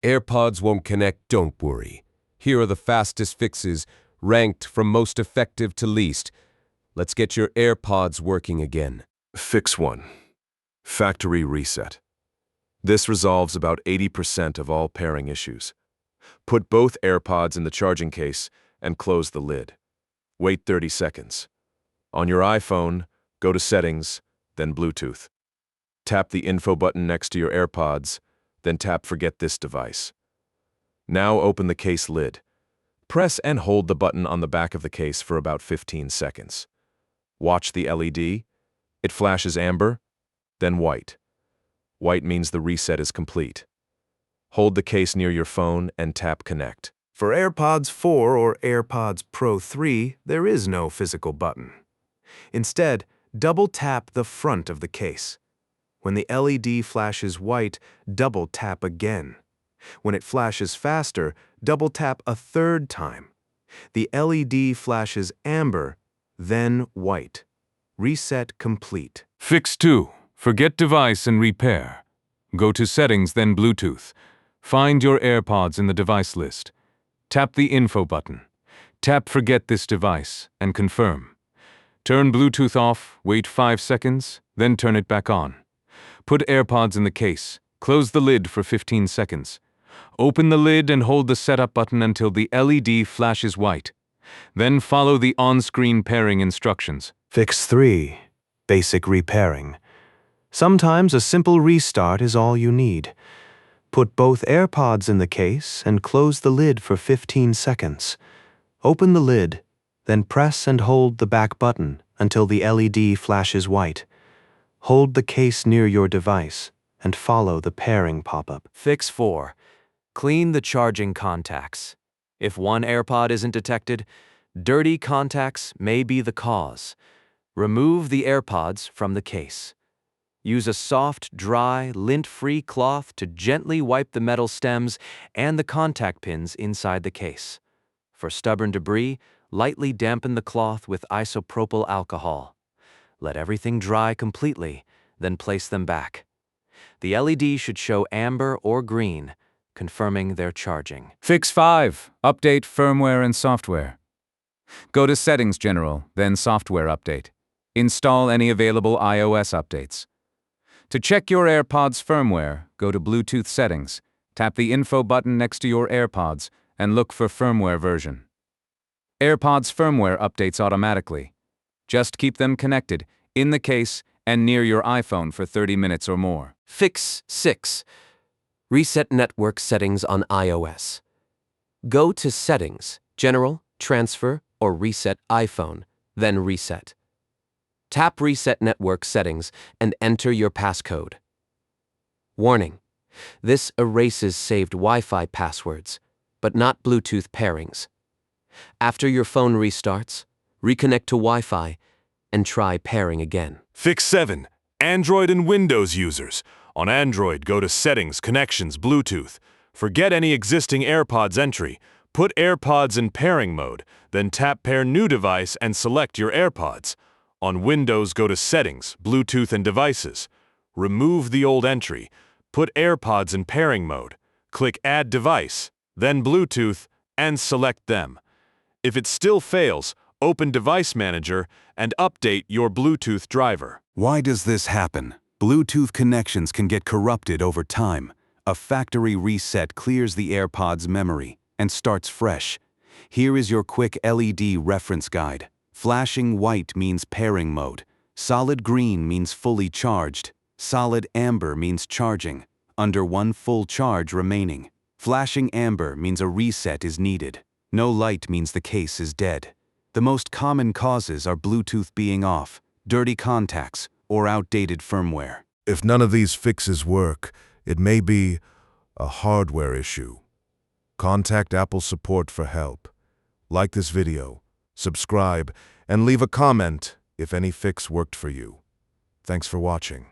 AirPods won't connect, don't worry. Here are the fastest fixes, ranked from most effective to least. Let's get your AirPods working again. Fix 1. Factory reset. This resolves about 80% of all pairing issues. Put both AirPods in the charging case and close the lid. Wait 30 seconds. On your iPhone, go to Settings, then Bluetooth. Tap the info button next to your AirPods, then tap Forget this device. Now open the case lid. Press and hold the button on the back of the case for about 15 seconds. Watch the LED. It flashes amber, then white. White means the reset is complete. Hold the case near your phone and tap Connect. For AirPods 4 or AirPods Pro 3, there is no physical button. Instead, double-tap the front of the case. When the LED flashes white, double-tap again. When it flashes faster, double-tap a third time. The LED flashes amber, then white. Reset complete. Fix 2. Forget device and repair. Go to Settings, then Bluetooth. Find your AirPods in the device list. Tap the info button. Tap Forget this device and confirm. Turn Bluetooth off, wait 5 seconds, then turn it back on. Put AirPods in the case. Close the lid for 15 seconds. Open the lid and hold the setup button until the LED flashes white. Then follow the on-screen pairing instructions. Fix 3. Basic repairing. Sometimes a simple restart is all you need. Put both AirPods in the case and close the lid for 15 seconds. Open the lid, then press and hold the back button until the LED flashes white. Hold the case near your device and follow the pairing pop-up. Fix 4. Clean the charging contacts. If one AirPod isn't detected, dirty contacts may be the cause. Remove the AirPods from the case. Use a soft, dry, lint-free cloth to gently wipe the metal stems and the contact pins inside the case. For stubborn debris, lightly dampen the cloth with isopropyl alcohol. Let everything dry completely, then place them back. The LED should show amber or green, confirming they're charging. Fix 5. Update firmware and software. Go to Settings General, then Software Update. Install any available iOS updates. To check your AirPods firmware, go to Bluetooth Settings, tap the info button next to your AirPods, and look for firmware version. AirPods firmware updates automatically. Just keep them connected, in the case, and near your iPhone for 30 minutes or more. Fix 6. Reset network settings on iOS. Go to Settings, General, Transfer, or Reset iPhone, then Reset. Tap Reset Network Settings and enter your passcode. Warning: this erases saved Wi-Fi passwords, but not Bluetooth pairings. After your phone restarts, reconnect to Wi-Fi and try pairing again. Fix 7. Android and Windows users. On Android, go to Settings, Connections, Bluetooth. Forget any existing AirPods entry. Put AirPods in pairing mode, then tap Pair New Device and select your AirPods. On Windows, go to Settings, Bluetooth and Devices. Remove the old entry. Put AirPods in pairing mode. Click Add Device, then Bluetooth, and select them. If it still fails, open Device Manager and update your Bluetooth driver. Why does this happen? Bluetooth connections can get corrupted over time. A factory reset clears the AirPods memory and starts fresh. Here is your quick LED reference guide. Flashing white means pairing mode. Solid green means fully charged. Solid amber means charging. Under one full charge remaining. Flashing amber means a reset is needed. No light means the case is dead. The most common causes are Bluetooth being off, dirty contacts, or outdated firmware. If none of these fixes work, it may be a hardware issue. Contact Apple support for help. Like this video, subscribe, and leave a comment if any fix worked for you. Thanks for watching.